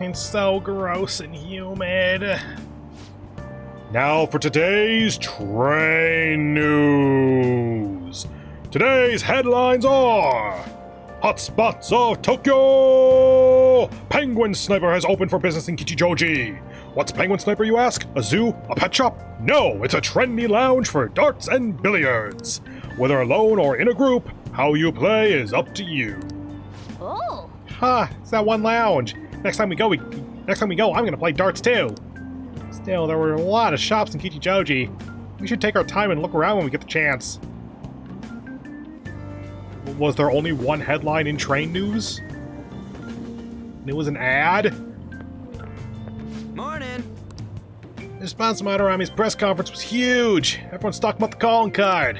It's so gross and humid. Now for today's train news. Today's headlines are... Hotspots of Tokyo! Penguin Sniper has opened for business in Kichijoji. What's Penguin Sniper, you ask? A zoo? A pet shop? No, it's a trendy lounge for darts and billiards. Whether alone or in a group, how you play is up to you. Oh. It's that one lounge. Next time we go, I'm gonna play darts too. Still, there were a lot of shops in Kichijoji. We should take our time and look around when we get the chance. Was there only one headline in train news? And it was an ad? Morning! The response to Madarami's press conference was huge. Everyone's talking about the calling card.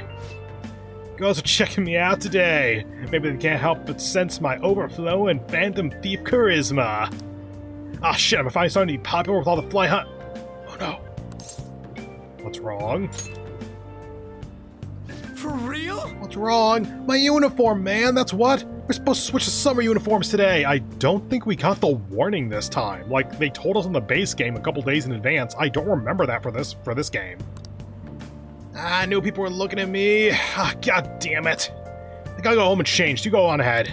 Girls are checking me out today. Maybe they can't help but sense my overflow and Phantom Thief charisma. Ah shit, I'm finally starting to be popular with all the fly hunt. Oh no. What's wrong? For real? What's wrong? My uniform, man, that's what? We're supposed to switch to summer uniforms today. I don't think we got the warning this time. Like, they told us in the base game a couple days in advance. I don't remember that for this game. I knew people were looking at me. God damn it. I gotta go home and change. You go on ahead.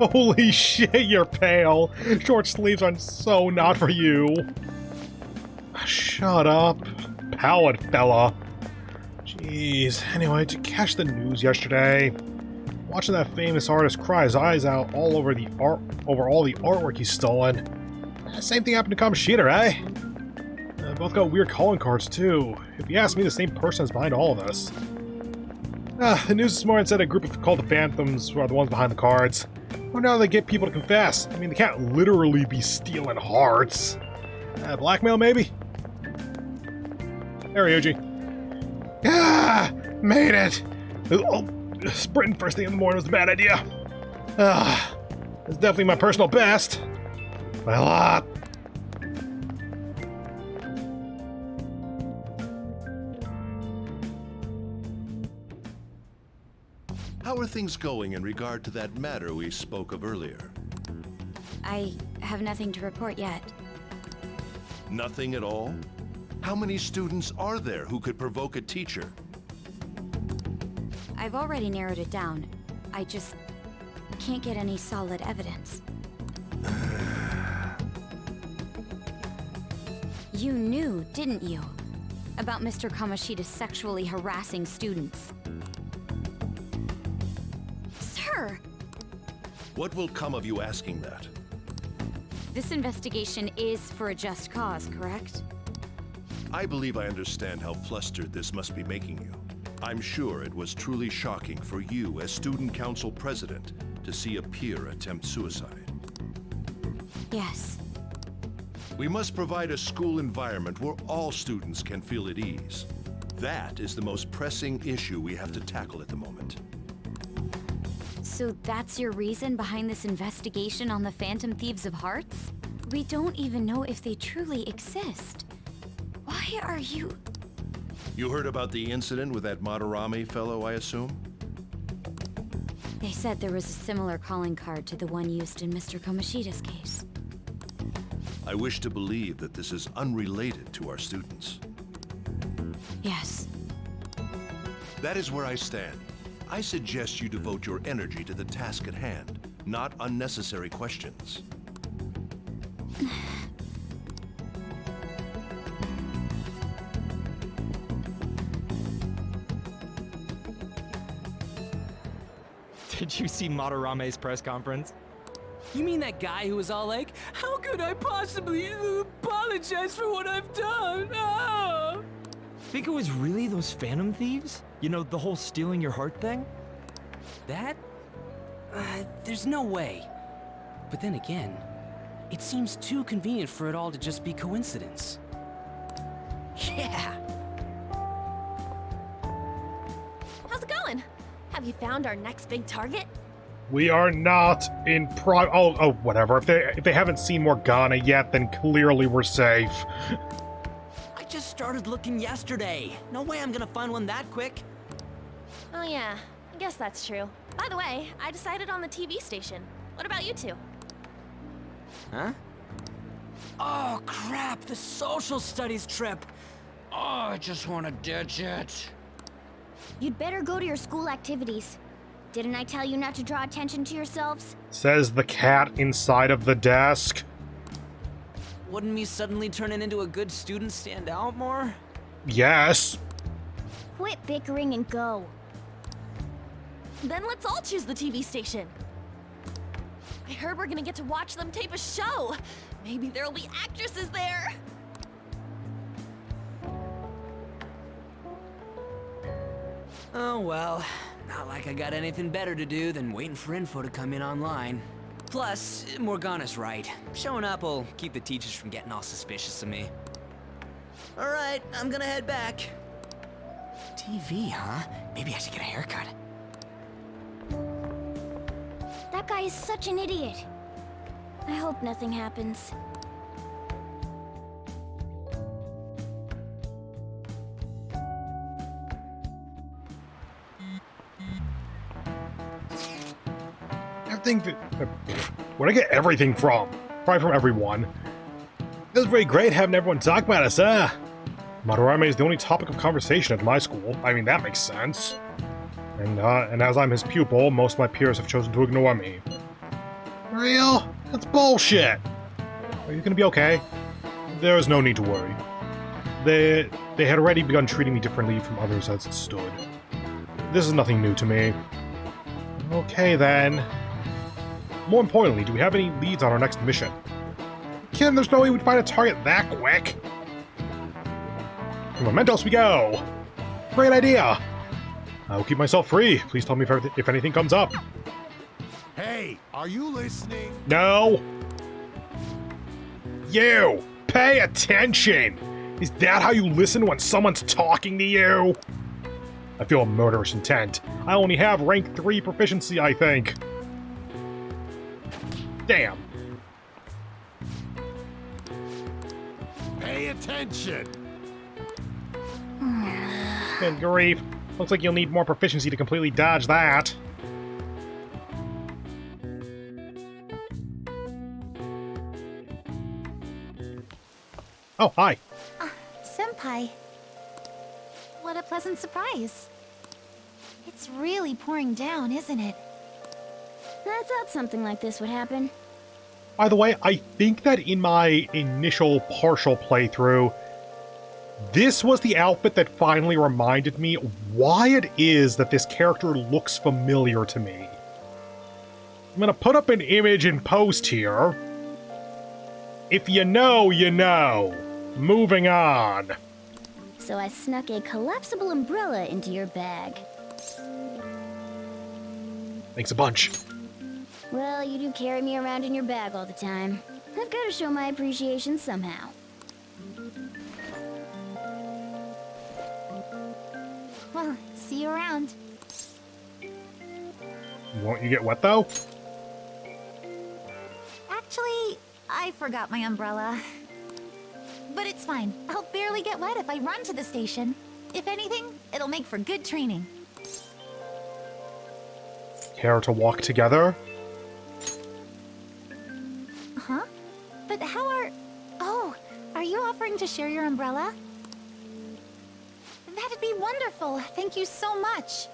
Holy shit, you're pale. Short sleeves are so not for you. Shut up, pallid fella. Jeez. Anyway, did you catch the news yesterday? Watching that famous artist cry his eyes out all over all the artwork he's stolen. Same thing happened to Kamoshida, eh? Both got weird calling cards too. If you ask me, the same person is behind all of this. The news this morning said a group called the Phantoms are the ones behind the cards. Wonder how they get people to confess. I mean, they can't literally be stealing hearts. Blackmail, maybe? There, Yuji. Made it! Oh, sprinting first thing in the morning was a bad idea. It's definitely my personal best. By a lot. How are things going in regard to that matter we spoke of earlier? I have nothing to report yet. Nothing at all? How many students are there who could provoke a teacher? I've already narrowed it down. I just can't get any solid evidence. You knew, didn't you? About Mr. Kamoshida sexually harassing students. Sir! What will come of you asking that? This investigation is for a just cause, correct? I believe I understand how flustered this must be making you. I'm sure it was truly shocking for you as student council president to see a peer attempt suicide. Yes. We must provide a school environment where all students can feel at ease. That is the most pressing issue we have to tackle at the moment. So that's your reason behind this investigation on the Phantom Thieves of Hearts? We don't even know if they truly exist. Why are you... You heard about the incident with that Madarame fellow, I assume? They said there was a similar calling card to the one used in Mr. Kamoshida's case. I wish to believe that this is unrelated to our students. Yes. That is where I stand. I suggest you devote your energy to the task at hand, not unnecessary questions. Did you see Madarame's press conference? You mean that guy who was all like, how could I possibly apologize for what I've done? Oh! Think it was really those Phantom Thieves? You know, the whole stealing your heart thing? That? There's no way. But then again, it seems too convenient for it all to just be coincidence. Yeah! How's it going? Have you found our next big target? We are not in whatever. If they haven't seen Morgana yet, then clearly we're safe. I just just started looking yesterday. No way I'm gonna find one that quick. Oh yeah, I guess that's true. By the way, I decided on the TV station. What about you two? Huh? Oh crap, the social studies trip. Oh, I just wanna ditch it. You'd better go to your school activities. Didn't I tell you not to draw attention to yourselves? Says the cat inside of the desk. Wouldn't me suddenly turning into a good student stand out more? Yes. Quit bickering and go. Then let's all choose the TV station. I heard we're gonna get to watch them tape a show. Maybe there'll be actresses there. Oh well, not like I got anything better to do than waiting for info to come in online. Plus, Morgana's right. Showing up will keep the teachers from getting all suspicious of me. Alright, I'm gonna head back. TV, huh? Maybe I should get a haircut. That guy is such an idiot. I hope nothing happens. Where'd I get everything from? Probably from everyone. It was pretty great having everyone talk about us, huh? Madarame is the only topic of conversation at my school. I mean, that makes sense. And as I'm his pupil, most of my peers have chosen to ignore me. Real? That's bullshit! Are you gonna be okay? There is no need to worry. They had already begun treating me differently from others as it stood. This is nothing new to me. Okay then. More importantly, do we have any leads on our next mission? Kim, there's no way we'd find a target that quick! To Mementos we go! Great idea! I will keep myself free. Please tell me if anything comes up. Hey, are you listening? No! You! Pay attention! Is that how you listen when someone's talking to you? I feel a murderous intent. I only have rank 3 proficiency, I think. Damn. Pay attention! Good grief. Looks like you'll need more proficiency to completely dodge that. Oh, hi. Senpai. What a pleasant surprise. It's really pouring down, isn't it? I thought something like this would happen. By the way, I think that in my initial partial playthrough, this was the outfit that finally reminded me why it is that this character looks familiar to me. I'm gonna put up an image and post here. If you know, you know. Moving on. So I snuck a collapsible umbrella into your bag. Thanks a bunch. Well, you do carry me around in your bag all the time. I've got to show my appreciation somehow. Well, see you around. Won't you get wet, though? Actually, I forgot my umbrella. But it's fine. I'll barely get wet if I run to the station. If anything, it'll make for good training. Care to walk together? Huh? But how are... Oh, are you offering to share your umbrella? That'd be wonderful. Thank you so much.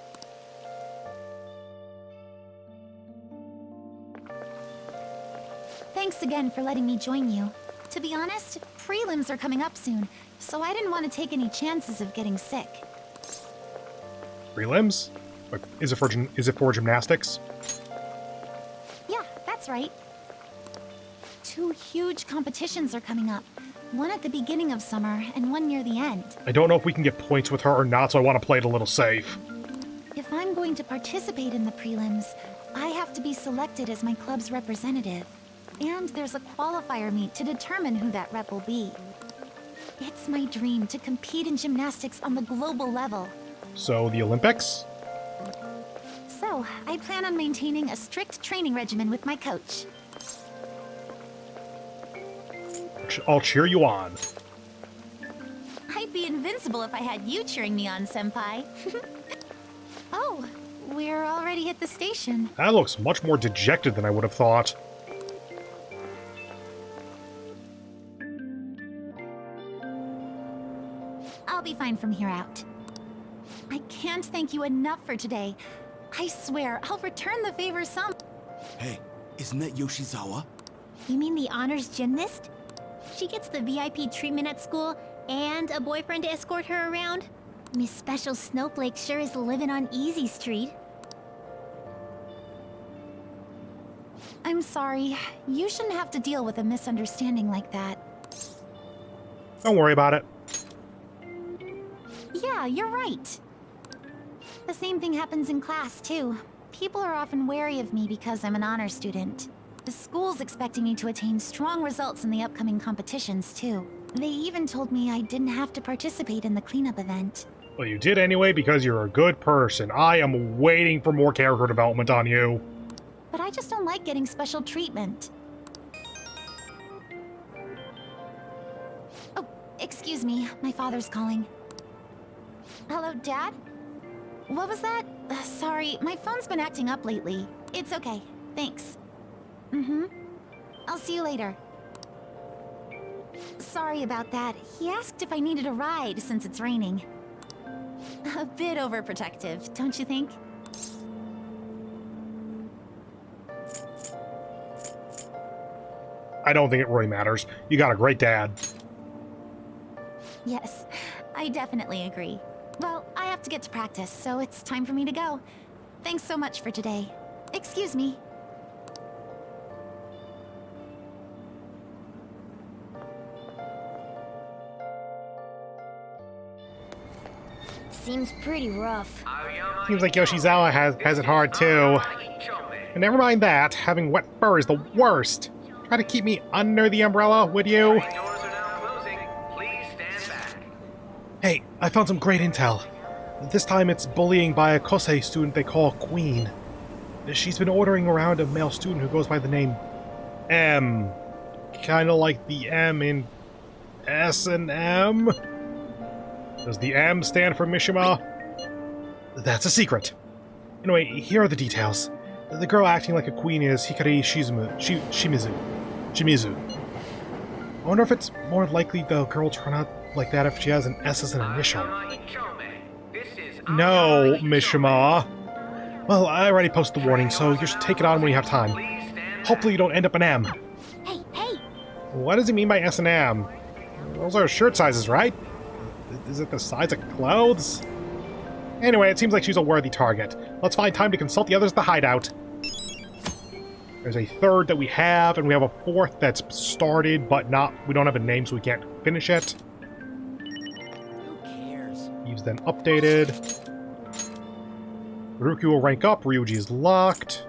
Thanks again for letting me join you. To be honest, prelims are coming up soon, so I didn't want to take any chances of getting sick. Prelims? Like, is it for gymnastics? Yeah, that's right. 2 huge competitions are coming up. One at the beginning of summer, and one near the end. I don't know if we can get points with her or not, so I want to play it a little safe. If I'm going to participate in the prelims, I have to be selected as my club's representative. And there's a qualifier meet to determine who that rep will be. It's my dream to compete in gymnastics on the global level. So, the Olympics? So, I plan on maintaining a strict training regimen with my coach. I'll cheer you on. I I'd be invincible if I had you cheering me on, Senpai. Oh, we're already at the station. That looks much more dejected than I would have thought. I'll be fine from here out. I can't thank you enough for today. I swear, I'll return the favor some... Hey, isn't that Yoshizawa? You mean the honors gymnast? She gets the VIP treatment at school and a boyfriend to escort her around? Miss Special Snowflake sure is living on Easy Street. I'm sorry. You shouldn't have to deal with a misunderstanding like that. Don't worry about it. Yeah, you're right. The same thing happens in class, too. People are often wary of me because I'm an honor student. The school's expecting me to attain strong results in the upcoming competitions, too. They even told me I didn't have to participate in the cleanup event. Well, you did anyway because you're a good person. I am waiting for more character development on you. But I just don't like getting special treatment. Oh, excuse me. My father's calling. Hello, Dad? What was that? Sorry, my phone's been acting up lately. It's okay. Thanks. I'll see you later. Sorry about that. He asked if I needed a ride since it's raining. A bit overprotective, don't you think? I don't think it really matters. You got a great dad. Yes, I definitely agree. Well, I have to get to practice, so it's time for me to go. Thanks so much for today. Excuse me. Seems pretty rough. Seems like Yoshizawa has it hard too. And never mind that, having wet fur is the worst. Try to keep me under the umbrella, would you? Hey, I found some great intel. This time it's bullying by a Kosei student they call Queen. She's been ordering around a male student who goes by the name M. Kinda like the M in S&M? Does the M stand for Mishima? That's a secret. Anyway, here are the details. The girl acting like a queen is Hikari Shimizu. I wonder if it's more likely the girl will turn out like that if she has an S as an initial. No, Mishima. Well, I already posted the warning, so you should take it on when you have time. Hopefully you don't end up an M. Hey, hey! What does he mean by S and M? Those are shirt sizes, right? Is it the size of clothes? Anyway, it seems like she's a worthy target. Let's find time to consult the others at the hideout. There's a third that we have, and we have a fourth that's started, but we don't have a name, so we can't finish it. Who cares? Eve's then updated. Ruki will rank up, Ryuji is locked.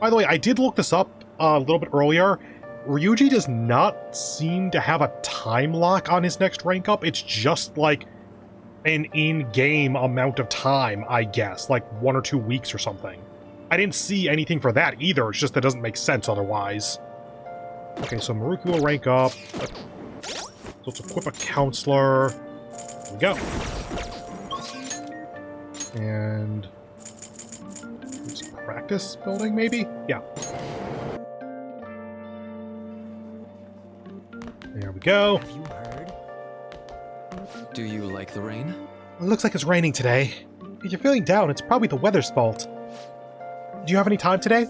By the way, I did look this up a little bit earlier. Ryuji does not seem to have a time lock on his next rank up. It's just like an in-game amount of time, I guess. Like 1 or 2 weeks or something. I didn't see anything for that either. It's just that doesn't make sense otherwise. Okay, so Maruki will rank up. So let's equip a counselor. There we go. And... it's a practice building, maybe? Yeah. There we go. Have you heard? Do you like the rain? It looks like it's raining today. If you're feeling down, it's probably the weather's fault. Do you have any time today?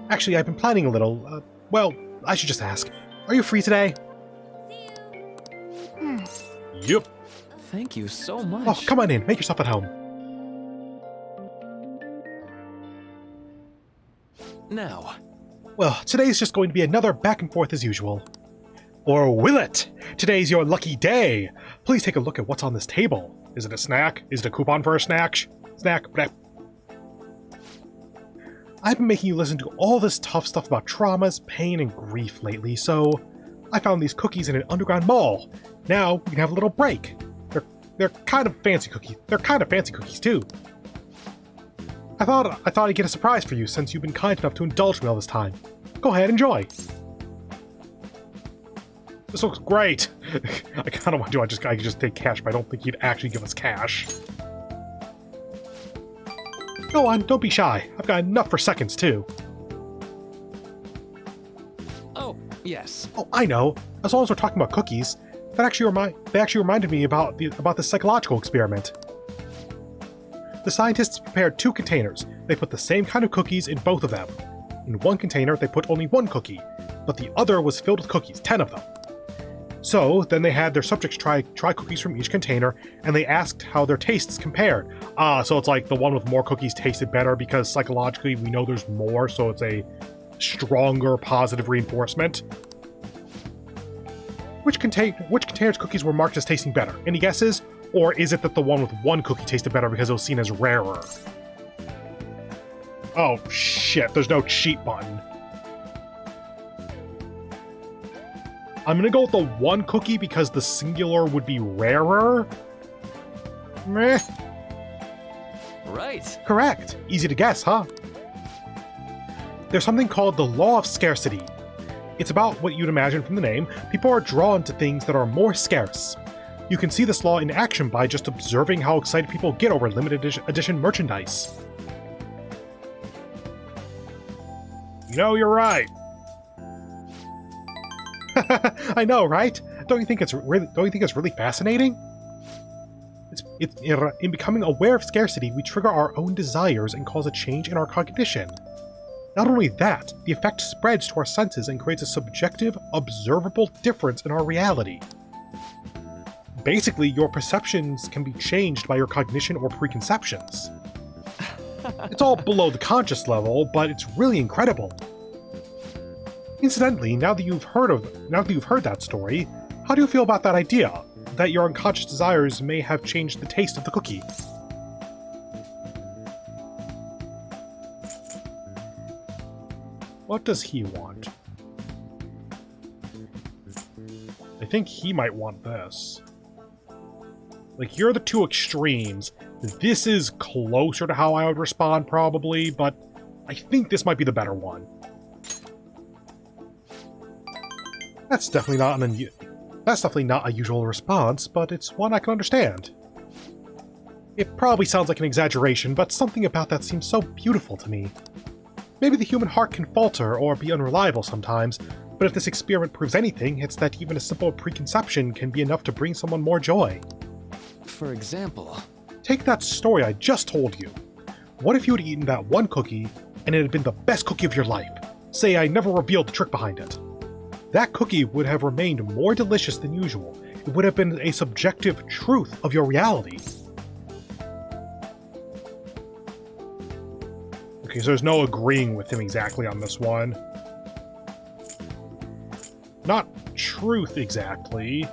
Actually, I've been planning a little. Well, I should just ask. Are you free today? Yep. Thank you so much. Oh, come on in. Make yourself at home. Now. Well, today's just going to be another back and forth as usual. Or will it? Today's your lucky day. Please take a look at what's on this table. Is it a snack? Is it a coupon for a snack? Snack. Bleh. I've been making you listen to all this tough stuff about traumas, pain, and grief lately, so I found these cookies in an underground mall. Now we can have a little break. They're kind of fancy cookies. They're kind of fancy cookies too. I thought I'd get a surprise for you since you've been kind enough to indulge me all this time. Go ahead, enjoy. This looks great! I kind of want to. I could just take cash, but I don't think he'd actually give us cash. Go on, don't be shy. I've got enough for seconds, too. Oh, yes. Oh, I know. As long as we're talking about cookies, they actually reminded me about the psychological experiment. The scientists prepared 2 containers. They put the same kind of cookies in both of them. In one container, they put only 1 cookie, but the other was filled with cookies, 10 of them. So, then they had their subjects try cookies from each container, and they asked how their tastes compared. So it's like the one with more cookies tasted better because psychologically we know there's more, so it's a stronger positive reinforcement. Which container's cookies were marked as tasting better? Any guesses? Or is it that the one with 1 cookie tasted better because it was seen as rarer? Oh shit, there's no cheat button. I'm gonna go with the 1 cookie because the singular would be rarer. Meh. Right. Correct. Easy to guess, huh? There's something called the law of scarcity. It's about what you'd imagine from the name. People are drawn to things that are more scarce. You can see this law in action by just observing how excited people get over limited edition merchandise. You know, you're right. I know, right? Don't you think it's really fascinating? In becoming aware of scarcity, we trigger our own desires and cause a change in our cognition. Not only that, the effect spreads to our senses and creates a subjective, observable difference in our reality. Basically, your perceptions can be changed by your cognition or preconceptions. It's all below the conscious level, but it's really incredible. Incidentally, now that you've heard that story, how do you feel about that idea? That your unconscious desires may have changed the taste of the cookie? What does he want? I think he might want this. Like, you're the 2 extremes. This is closer to how I would respond, probably, but I think this might be the better one. That's definitely not a usual response, but it's one I can understand. It probably sounds like an exaggeration, but something about that seems so beautiful to me. Maybe the human heart can falter or be unreliable sometimes, but if this experiment proves anything, it's that even a simple preconception can be enough to bring someone more joy. For example... Take that story I just told you. What if you had eaten that 1 cookie, and it had been the best cookie of your life? Say I never revealed the trick behind it. That cookie would have remained more delicious than usual. It would have been a subjective truth of your reality. Okay, so there's no agreeing with him exactly on this one. Not truth exactly.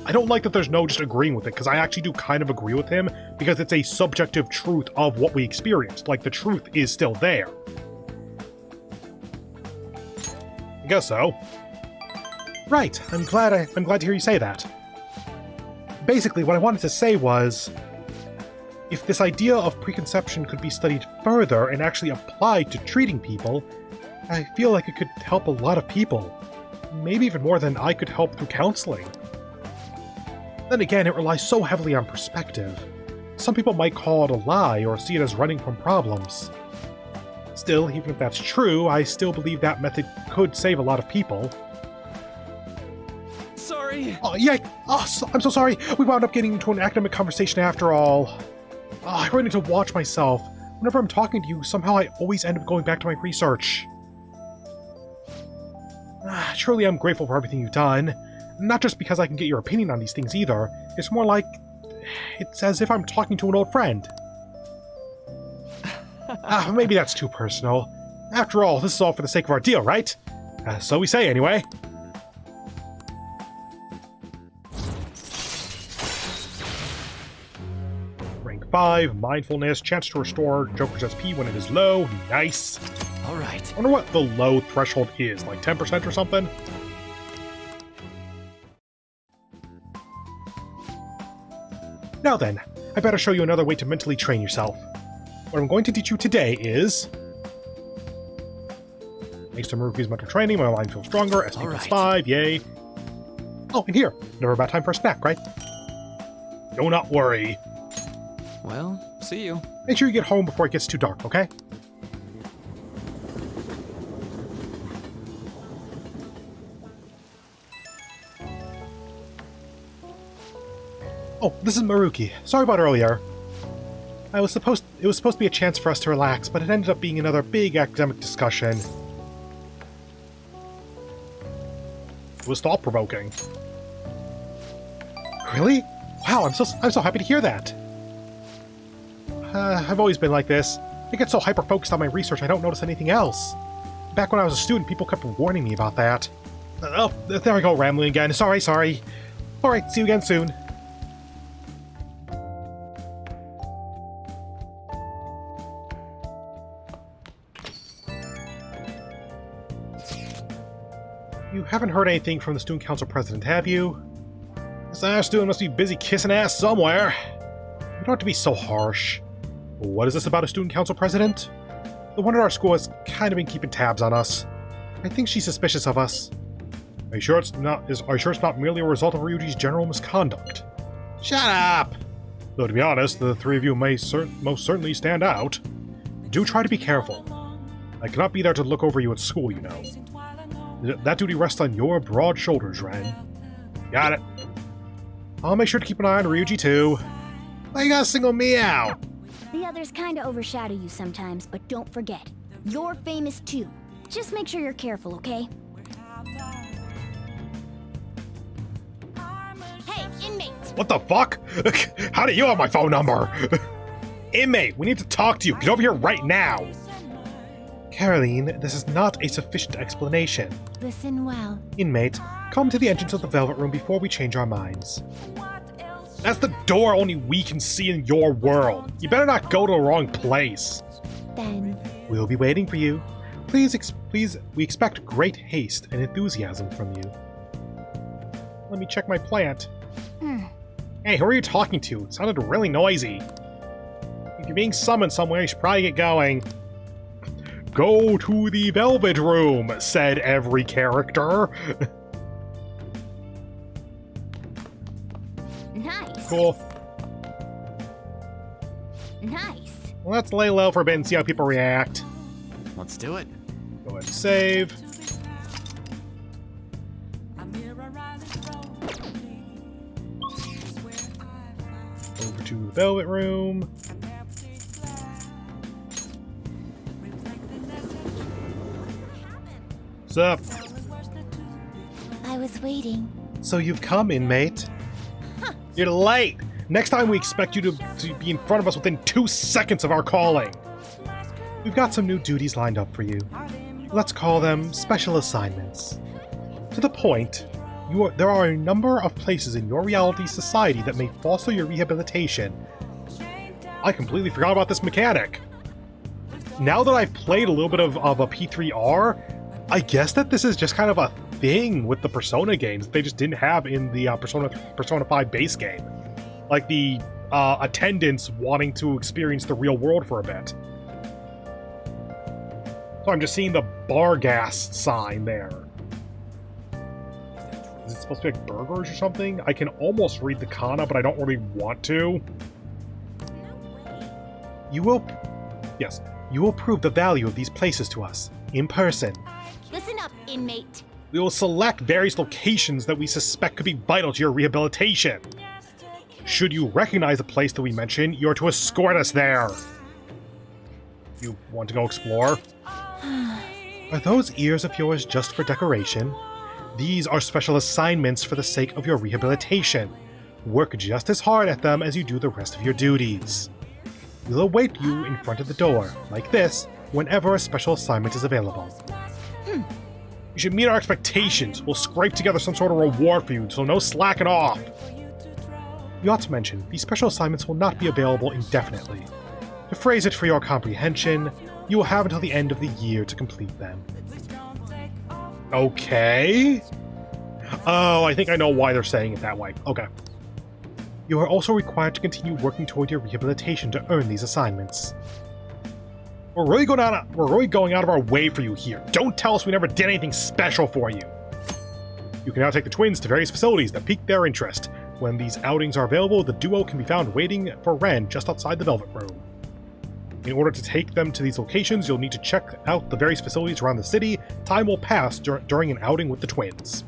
I don't like that there's no just agreeing with it, because I actually do kind of agree with him, because it's a subjective truth of what we experienced. Like, the truth is still there. I guess so. Right, I'm glad to hear you say that. Basically, what I wanted to say was, if this idea of preconception could be studied further and actually applied to treating people, I feel like it could help a lot of people. Maybe even more than I could help through counseling. Then again, it relies so heavily on perspective. Some people might call it a lie or see it as running from problems. Still, even if that's true, I still believe that method could save a lot of people. Sorry! Oh, yeah! Oh, I'm so sorry! We wound up getting into an academic conversation after all. Oh, I really need to watch myself. Whenever I'm talking to you, somehow I always end up going back to my research. Truly, I'm grateful for everything you've done. Not just because I can get your opinion on these things either. It's more like... it's as if I'm talking to an old friend. Maybe that's too personal. After all, this is all for the sake of our deal, right? So we say, anyway. Rank 5, Mindfulness, chance to restore Joker's SP when it is low. Nice. Alright. I wonder what the low threshold is, like 10% or something? Now then, I better show you another way to mentally train yourself. What I'm going to teach you today is... Thanks to Maruki's mental training, my mind feels stronger. SP All plus right. 5, yay. Oh, and here. Never about time for a snack, right? Do not worry. Well, see you. Make sure you get home before it gets too dark, okay? Oh, this is Maruki. Sorry about earlier. It was supposed to be a chance for us to relax, but it ended up being another big academic discussion. It was thought-provoking. Really? Wow, I'm so happy to hear that. I've always been like this. I get so hyper-focused on my research I don't notice anything else. Back when I was a student, people kept warning me about that. Oh, there I go, rambling again. Sorry. Alright, see you again soon. You haven't heard anything from the student council president, have you? This ass student must be busy kissing ass somewhere. You don't have to be so harsh. What is this about a student council president? The one at our school has kind of been keeping tabs on us. I think she's suspicious of us. Are you sure it's not merely a result of Ryuji's general misconduct? Shut up! Though to be honest, the three of you may most certainly stand out. Do try to be careful. I cannot be there to look over you at school, you know. That duty rests on your broad shoulders, Ren. Got it. I'll make sure to keep an eye on Ryuji, too. Why you gotta single me out? The others kinda overshadow you sometimes, but don't forget, you're famous too. Just make sure you're careful, okay? Hey, inmate! What the fuck? How do you have my phone number? Inmate, we need to talk to you. Get over here right now. Caroline, this is not a sufficient explanation. Listen well. Inmate, come to the entrance of the Velvet Room before we change our minds. That's the door only we can see in your world. You better not go to the wrong place. Then, We'll be waiting for you. Please, we expect great haste and enthusiasm from you. Let me check my plant. Hey, who are you talking to? It sounded really noisy. If you're being summoned somewhere, you should probably get going. Go to the Velvet Room, said every character. Nice. Cool. Nice. Well, let's lay low for a bit and see how people react. Let's do it. Go ahead and save. Over to the Velvet Room. What's up? I was waiting. So you've come, inmate. You're late. Next time we expect you to be in front of us within 2 seconds of our calling. We've got some new duties lined up for you. Let's call them special assignments. To the point, there are a number of places in your reality society that may foster your rehabilitation. I completely forgot about this mechanic. Now that I've played a little bit of a P3R, I guess that this is just kind of a thing with the Persona games that they just didn't have in the Persona 5 base game. Like the attendants wanting to experience the real world for a bit. So I'm just seeing the bar gas sign there. Is it supposed to be like burgers or something? I can almost read the kana, but I don't really want to. You will prove the value of these places to us, in person. Listen up, inmate. We will select various locations that we suspect could be vital to your rehabilitation. Should you recognize a place that we mention, you are to escort us there. You want to go explore? Are those ears of yours just for decoration? These are special assignments for the sake of your rehabilitation. Work just as hard at them as you do the rest of your duties. We'll await you in front of the door, like this, whenever a special assignment is available. You should meet our expectations. We'll scrape together some sort of reward for you, so no slacking off. You ought to mention, these special assignments will not be available indefinitely. To phrase it for your comprehension, you will have until the end of the year to complete them. Okay? Oh, I think I know why they're saying it that way. Okay. You are also required to continue working toward your rehabilitation to earn these assignments. We're really going out of our way for you here. Don't tell us we never did anything special for you. You can now take the twins to various facilities that pique their interest. When these outings are available, the duo can be found waiting for Ren just outside the Velvet Room. In order to take them to these locations, you'll need to check out the various facilities around the city. Time will pass during an outing with the twins.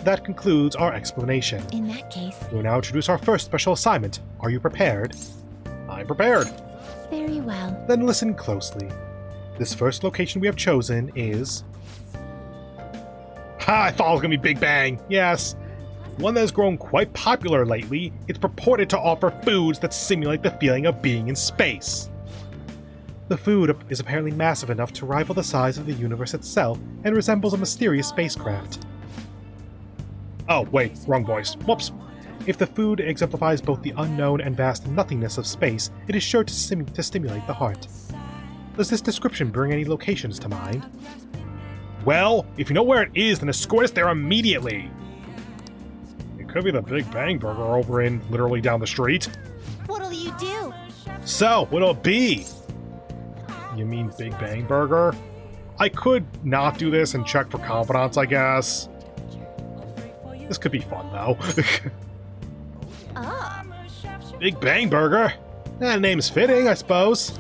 That concludes our explanation. In that case... We'll now introduce our first special assignment. Are you prepared? I'm prepared. Very well. Then listen closely. This first location we have chosen is... Ha! I thought it was going to be Big Bang. Yes. One that has grown quite popular lately. It's purported to offer foods that simulate the feeling of being in space. The food is apparently massive enough to rival the size of the universe itself and resembles a mysterious spacecraft. Oh, wait, wrong voice. Whoops. If the food exemplifies both the unknown and vast nothingness of space, it is sure to stimulate the heart. Does this description bring any locations to mind? Well, if you know where it is, then escort us there immediately. It could be the Big Bang Burger over in literally down the street. What'll you do? So, what'll it be? You mean Big Bang Burger? I could not do this and check for confidants, I guess. This could be fun, though. Big Bang Burger? That name's fitting, I suppose.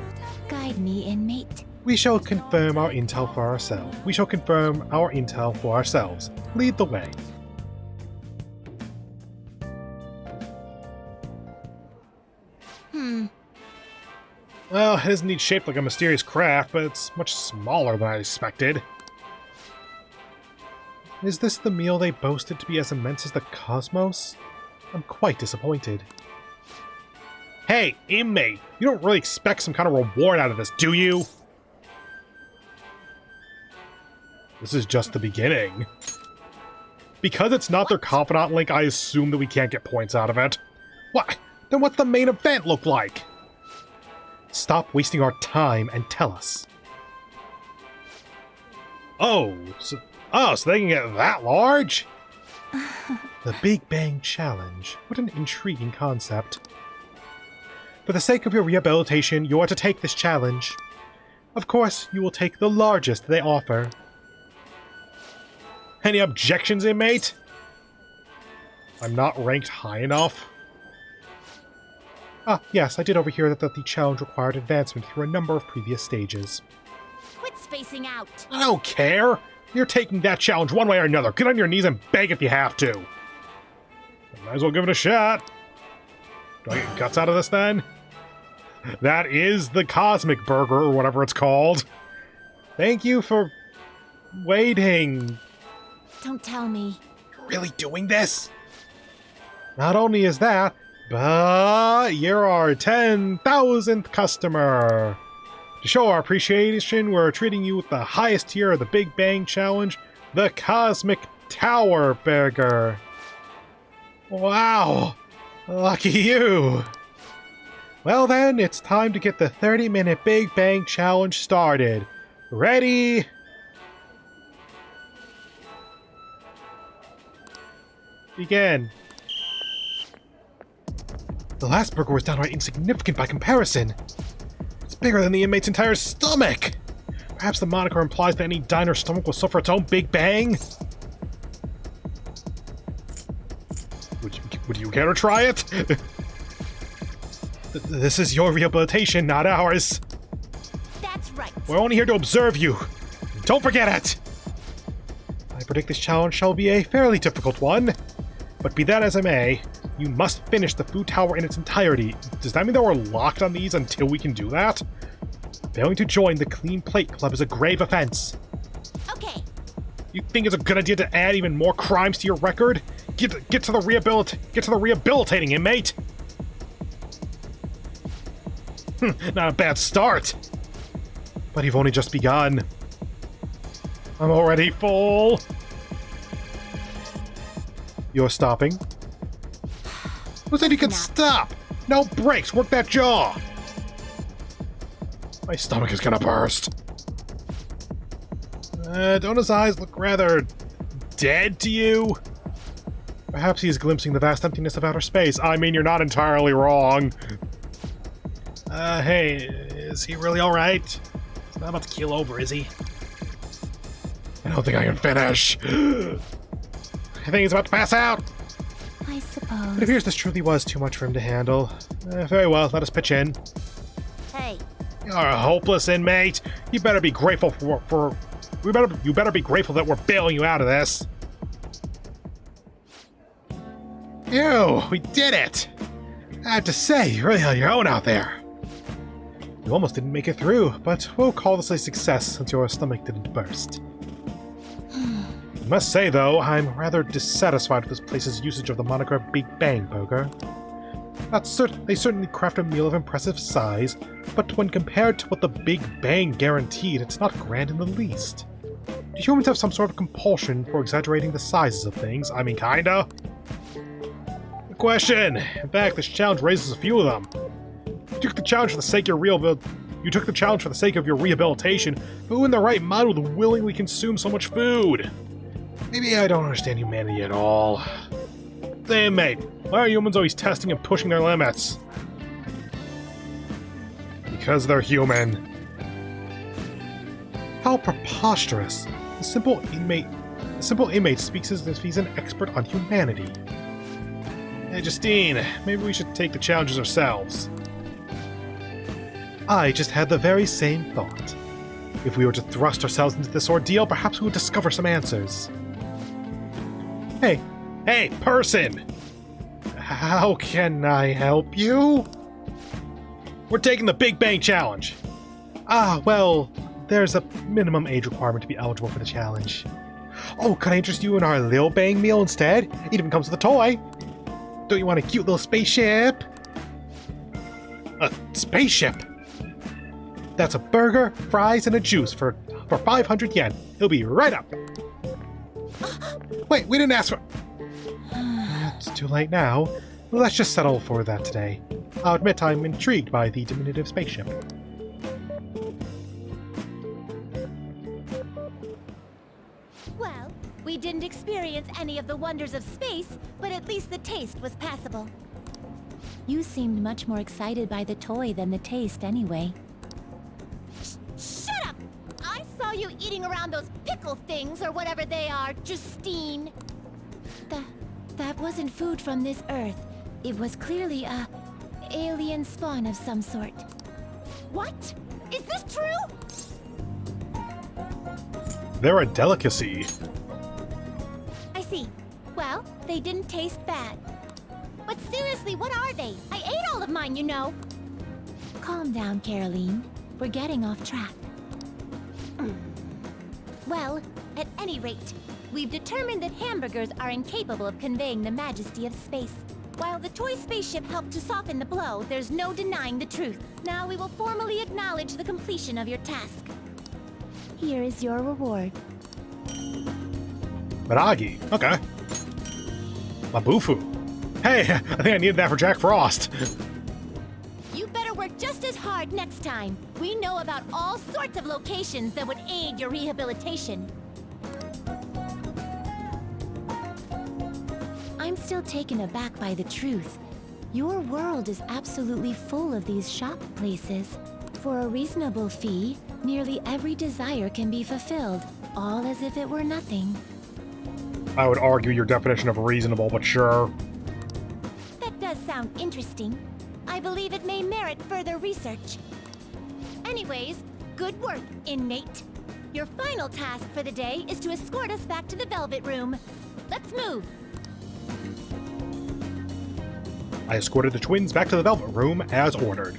Guide me, inmate. We shall confirm our intel for ourselves. Lead the way. Well, it is indeed shaped like a mysterious craft, but it's much smaller than I expected. Is this the meal they boasted to be as immense as the cosmos? I'm quite disappointed. Hey, inmate! You don't really expect some kind of reward out of this, do you? This is just the beginning. Because it's not their confidant link, I assume that we can't get points out of it. What? Then what's the main event look like? Stop wasting our time and tell us. So they can get that large? The Big Bang Challenge. What an intriguing concept. For the sake of your rehabilitation, you are to take this challenge. Of course, you will take the largest they offer. Any objections, inmate? I'm not ranked high enough. Ah, yes, I did overhear that the challenge required advancement through a number of previous stages. Quit spacing out. I don't care! You're taking that challenge one way or another. Get on your knees and beg if you have to. Might as well give it a shot. Do I get guts out of this then? That is the Cosmic Burger, or whatever it's called. Thank you for waiting. Don't tell me. You're really doing this? Not only is that, but you're our 10,000th customer. To show our appreciation, we're treating you with the highest tier of the Big Bang Challenge, the Cosmic Tower Burger. Wow! Lucky you! Well then, it's time to get the 30-minute Big Bang Challenge started. Ready? Begin. The last burger was downright insignificant by comparison. It's bigger than the inmate's entire stomach! Perhaps the moniker implies that any diner's stomach will suffer its own Big Bang? Would you care to try it? This is your rehabilitation, not ours. That's right. We're only here to observe you. Don't forget it! I predict this challenge shall be a fairly difficult one. But be that as it may, you must finish the food tower in its entirety. Does that mean that we're locked on these until we can do that? Failing to join the Clean Plate Club is a grave offense. Okay. You think it's a good idea to add even more crimes to your record? Get to the rehabilitating, inmate! Not a bad start. But you've only just begun. I'm already full. You're stopping? Who said you could stop? No brakes, work that jaw! My stomach is gonna burst. Don't his eyes look rather dead to you? Perhaps he is glimpsing the vast emptiness of outer space. I mean, you're not entirely wrong. Hey, Is he really alright? He's not about to keel over, is he? I don't think I can finish. I think he's about to pass out. I suppose. It appears this truly was too much for him to handle. Very well, let us pitch in. Hey, You're a hopeless inmate. You better be grateful you better be grateful that we're bailing you out of this. Ew, we did it! I have to say, you're really on your own out there. You almost didn't make it through, but we'll call this a success since your stomach didn't burst. I must say, though, I'm rather dissatisfied with this place's usage of the moniker Big Bang Burger. They certainly craft a meal of impressive size, but when compared to what the Big Bang guaranteed, it's not grand in the least. Do humans have some sort of compulsion for exaggerating the sizes of things? I mean, kinda? Good question. In fact, this challenge raises a few of them. You took the challenge for the sake of your rehabilitation, but who in their right mind would willingly consume so much food? Maybe I don't understand humanity at all. Say, mate, why are humans always testing and pushing their limits? Because they're human. How preposterous. The simple inmate speaks as if he's an expert on humanity. Hey, Justine, maybe we should take the challenges ourselves. I just had the very same thought. If we were to thrust ourselves into this ordeal, perhaps we would discover some answers. Hey, person! How can I help you? We're taking the Big Bang Challenge. Well, there's a minimum age requirement to be eligible for the challenge. Oh, could I interest you in our Lil Bang meal instead? It even comes with a toy. Don't you want a cute little spaceship? A spaceship? That's a burger, fries, and a juice for 500 yen. He'll be right up. Wait, we didn't ask for... It's too late now. Let's just settle for that today. I'll admit I'm intrigued by the diminutive spaceship. well, we didn't experience any of the wonders of space, but at least the taste was passable. You seemed much more excited by the toy than the taste anyway. Shut up! I saw you eating around those pickle things or whatever they are, Justine. That wasn't food from this Earth. It was clearly a alien spawn of some sort. What? Is this true? They're a delicacy. I see. Well, they didn't taste bad. But seriously, what are they? I ate all of mine, you know. Calm down, Caroline. We're getting off track. Well, at any rate, we've determined that hamburgers are incapable of conveying the majesty of space. While the toy spaceship helped to soften the blow, there's no denying the truth. Now we will formally acknowledge the completion of your task. Here is your reward. Maragi. Okay. Mabufu. Hey, I think I needed that for Jack Frost. You better work just as hard next time. We know about all sorts of locations that would aid your rehabilitation. I'm still taken aback by the truth. Your world is absolutely full of these shop places. For a reasonable fee, nearly every desire can be fulfilled, all as if it were nothing. I would argue your definition of reasonable, but sure. That does sound interesting. I believe it may merit further research. Anyways, good work, inmate. Your final task for the day is to escort us back to the Velvet Room. Let's move. I escorted the twins back to the Velvet Room as ordered.